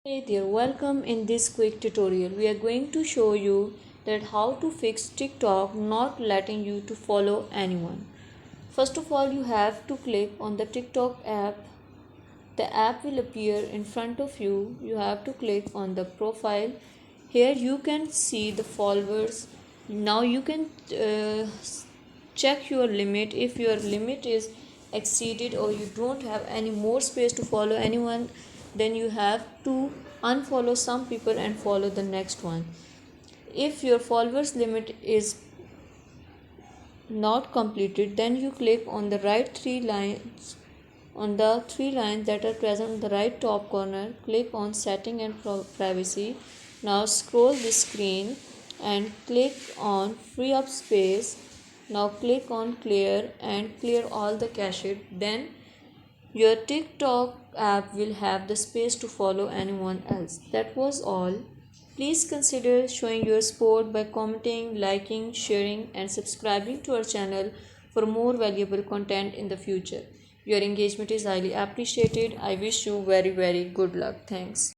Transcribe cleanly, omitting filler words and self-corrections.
Hey there, welcome. In this quick tutorial we are going to show you that how to fix TikTok not letting you to follow anyone. First of all, you have to click on the TikTok app. The app will appear in front of you. You have to click on the profile. Here you can see the followers. Now you can check your limit. If your limit is exceeded or you don't have any more space to follow anyone, then you have to unfollow some people and follow the next one. If your followers limit is not completed, then you click on the three lines that are present on the right top corner. Click on setting and privacy. Now scroll the screen and click on free up space. Now click on clear and clear all the cached. Then your TikTok app will have the space to follow anyone else. That was all. Please consider showing your support by commenting, liking, sharing, and subscribing to our channel for more valuable content in the future. Your engagement is highly appreciated. I wish you very good luck. Thanks.